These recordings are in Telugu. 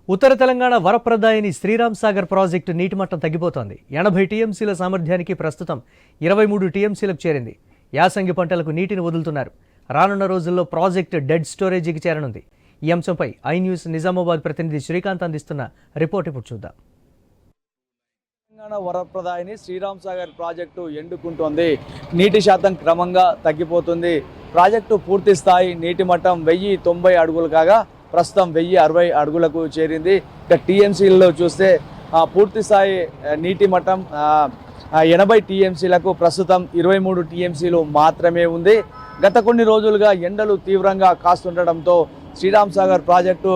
ఉత్తర తెలంగాణ వరప్రదాయిని శ్రీరామ్ సాగర్ ప్రాజెక్టు నీటి మట్టం తగ్గిపోతోంది. 80 టీఎంసీల సామర్థ్యానికి ప్రస్తుతం 23 టీఎంసీలకు చేరింది. యాసంగి పంటలకు నీటిని వదులుతున్నారు. రానున్న రోజుల్లో ప్రాజెక్టు డెడ్ స్టోరేజీకి చేరనుంది. ఈ అంశంపై ఐ న్యూస్ నిజామాబాద్ ప్రతినిధి శ్రీకాంత్ అందిస్తున్న రిపోర్ట్ ఇప్పుడు చూద్దాం. తెలంగాణ వరప్రదాయిని శ్రీరామ్ సాగర్ ప్రాజెక్టు ఎండుకుంటోంది. నీటి శాతం క్రమంగా తగ్గిపోతుంది. ప్రాజెక్టు పూర్తి స్థాయి నీటి మట్టం 1090 అడుగులు కాగా ప్రస్తుతం 1060 అడుగులకు చేరింది. ఇక టీఎంసీలలో చూస్తే పూర్తి స్థాయి నీటి మట్టం 80 టీఎంసీలకు ప్రస్తుతం 23 టీఎంసీలు మాత్రమే ఉంది. గత కొన్ని రోజులుగా ఎండలు తీవ్రంగా కాస్తుండటంతో శ్రీరామ్ సాగర్ ప్రాజెక్టు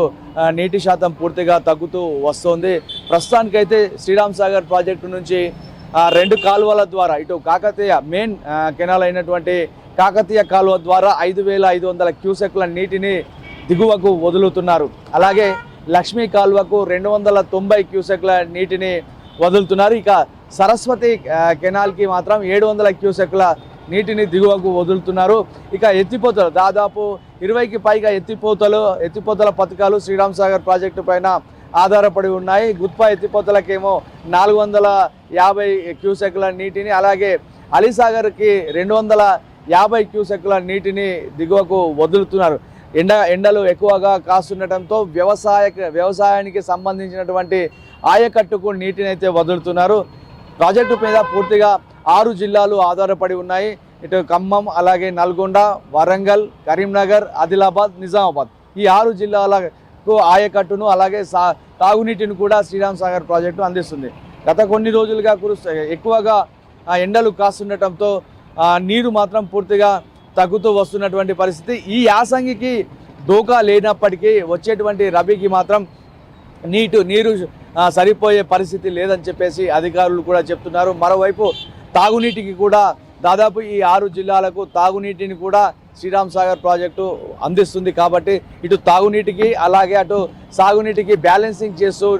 నీటి శాతం పూర్తిగా తగ్గుతూ వస్తోంది. ప్రస్తుతానికైతే శ్రీరామ్ సాగర్ ప్రాజెక్టు నుంచి 2 కాలువల ద్వారా ఇటు కాకతీయ మెయిన్ కెనాల్ అయినటువంటి కాకతీయ కాలువ ద్వారా 5500 క్యూసెక్ల నీటిని దిగువకు వదులుతున్నారు. అలాగే లక్ష్మీ కాలువకు 290 క్యూసెక్ల నీటిని వదులుతున్నారు. ఇక సరస్వతి కెనాల్కి మాత్రం 700 క్యూసెక్ల నీటిని దిగువకు వదులుతున్నారు. ఇక ఎత్తిపోతలు దాదాపు 20కి పైగా ఎత్తిపోతల పథకాలు శ్రీరామ్ సాగర్ ప్రాజెక్టు పైన ఆధారపడి ఉన్నాయి. గుత్పా ఎత్తిపోతలకేమో 450 క్యూసెక్ల నీటిని, అలాగే అలీసాగర్కి 250 క్యూసెక్ల నీటిని దిగువకు వదులుతున్నారు. ఎండలు ఎక్కువగా కాస్తుండటంతో వ్యవసాయానికి సంబంధించినటువంటి ఆయకట్టుకు నీటిని అయితే వదులుతున్నారు. ప్రాజెక్టు మీద పూర్తిగా 6 జిల్లాలు ఆధారపడి ఉన్నాయి. ఇటు ఖమ్మం, అలాగే నల్గొండ, వరంగల్, కరీంనగర్, ఆదిలాబాద్, నిజామాబాద్ ఈ 6 జిల్లాలకు ఆయకట్టును అలాగే తాగునీటిని కూడా శ్రీరామ్ సాగర్ ప్రాజెక్టు అందిస్తుంది. గత కొన్ని రోజులుగా ఎక్కువగా ఎండలు కాస్తుండటంతో నీరు మాత్రం పూర్తిగా తగ్గుతూ వస్తున్నటువంటి పరిస్థితి. ఈ యాసంగికి దోకా లేనప్పటికీ వచ్చేటువంటి రబీకి మాత్రం నీరు సరిపోయే పరిస్థితి లేదని చెప్పేసి అధికారులు కూడా చెప్తున్నారు. మరోవైపు తాగునీటికి కూడా దాదాపు ఈ 6 జిల్లాలకు తాగునీటిని కూడా శ్రీరామ్ సాగర్ ప్రాజెక్టు అందిస్తుంది. కాబట్టి ఇటు తాగునీటికి అలాగే అటు సాగునీటికి బ్యాలెన్సింగ్ చేస్తూ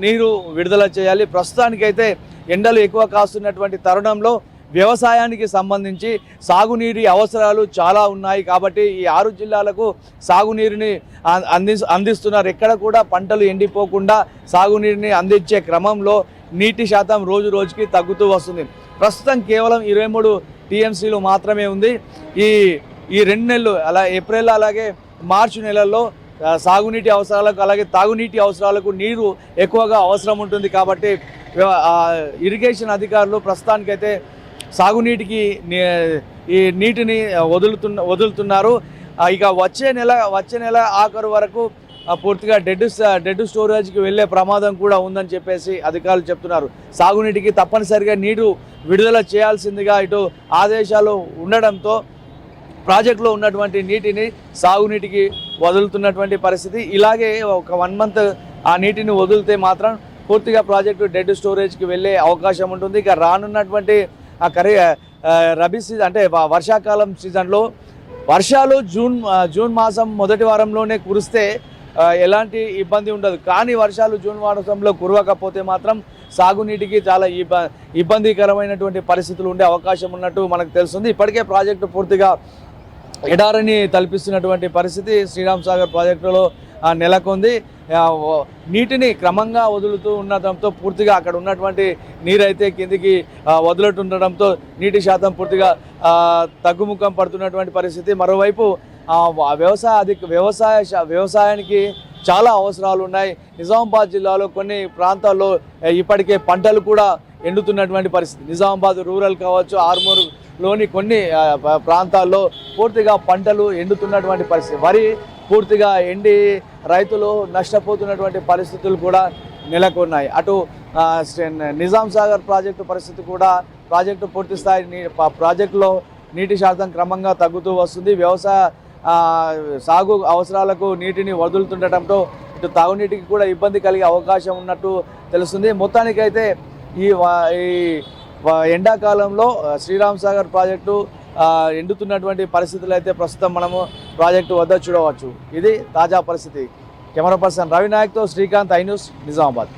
నీరు విడుదల చేయాలి. ప్రస్తుతానికైతే ఎండలు ఎక్కువ కాస్తున్నటువంటి తరుణంలో వ్యవసాయానికి సంబంధించి సాగునీటి అవసరాలు చాలా ఉన్నాయి. కాబట్టి ఈ 6 జిల్లాలకు సాగునీరుని అందిస్తున్నారు. ఎక్కడ కూడా పంటలు ఎండిపోకుండా సాగునీరుని అందించే క్రమంలో నీటి శాతం రోజు రోజుకి తగ్గుతూ వస్తుంది. ప్రస్తుతం కేవలం 23 టీఎంసీలు మాత్రమే ఉంది. ఈ 2 నెలలు ఏప్రిల్ అలాగే మార్చి నెలల్లో సాగునీటి అవసరాలకు అలాగే తాగునీటి అవసరాలకు నీరు ఎక్కువగా అవసరం ఉంటుంది. కాబట్టి ఇరిగేషన్ అధికారులు ప్రస్తుతానికైతే సాగునీటికి ఈ నీటిని వదులుతున్నారు. ఇక వచ్చే నెల ఆఖరు వరకు పూర్తిగా డెడ్ స్టోరేజ్కి వెళ్ళే ప్రమాదం కూడా ఉందని చెప్పేసి అధికారులు చెప్తున్నారు. సాగునీటికి తప్పనిసరిగా నీరు విడుదల చేయాల్సిందిగా ఇటు ఆదేశాలు ఉండడంతో ప్రాజెక్టులో ఉన్నటువంటి నీటిని సాగునీటికి వదులుతున్నటువంటి పరిస్థితి. ఇలాగే ఒక 1 మంత్ ఆ నీటిని వదిలితే మాత్రం పూర్తిగా ప్రాజెక్టు డెడ్ స్టోరేజ్కి వెళ్ళే అవకాశం ఉంటుంది. ఇక రానున్నటువంటి రబీ సీజన్ అంటే వర్షాకాలం సీజన్లో వర్షాలు జూన్ మాసం మొదటి వారంలోనే కురిస్తే ఎలాంటి ఇబ్బంది ఉండదు. కానీ వర్షాలు జూన్ మాసంలో కురవకపోతే మాత్రం సాగునీటికి చాలా ఇబ్బందికరమైనటువంటి పరిస్థితులు ఉండే అవకాశం ఉన్నట్టు మనకు తెలుస్తుంది. ఇప్పటికే ప్రాజెక్టు పూర్తిగా ఎడారిని తలపిస్తున్నటువంటి పరిస్థితి శ్రీరామ్ సాగర్ ప్రాజెక్టులో నెలకొంది. నీటిని క్రమంగా వదులుతూ ఉండటంతో పూర్తిగా అక్కడ ఉన్నటువంటి నీరైతే కిందికి వదులుతుండటంతో నీటి శాతం పూర్తిగా తగ్గుముఖం పడుతున్నటువంటి పరిస్థితి. మరోవైపు వ్యవసాయానికి చాలా అవసరాలు ఉన్నాయి. నిజామాబాద్ జిల్లాలో కొన్ని ప్రాంతాల్లో ఇప్పటికే పంటలు కూడా ఎండుతున్నటువంటి పరిస్థితి. నిజామాబాద్ రూరల్ కావచ్చు, ఆర్మూరులోని కొన్ని ప్రాంతాల్లో పూర్తిగా పంటలు ఎండుతున్నటువంటి పరిస్థితి. వరి పూర్తిగా ఎండి రైతులు నష్టపోతున్నటువంటి పరిస్థితులు కూడా నెలకొన్నాయి. అటు నిజాం సాగర్ ప్రాజెక్టు పరిస్థితి కూడా ప్రాజెక్టు పూర్తి స్థాయి ప్రాజెక్టులో నీటి శాతం క్రమంగా తగ్గుతూ వస్తుంది. సాగు అవసరాలకు నీటిని వదులుతుండటంతో ఇటు తాగునీటికి కూడా ఇబ్బంది కలిగే అవకాశం ఉన్నట్టు తెలుస్తుంది. మొత్తానికైతే ఈ ఎండాకాలంలో శ్రీరామ్ సాగర్ ప్రాజెక్టు ఎండుతున్నటువంటి పరిస్థితులు అయితే ప్రస్తుతం మనము ప్రాజెక్టు వద్ద చూడవచ్చు. ఇది తాజా పరిస్థితి. కెమెరా పర్సన్ రవి నాయక్తో శ్రీకాంత్, ఐ న్యూస్, నిజామాబాద్.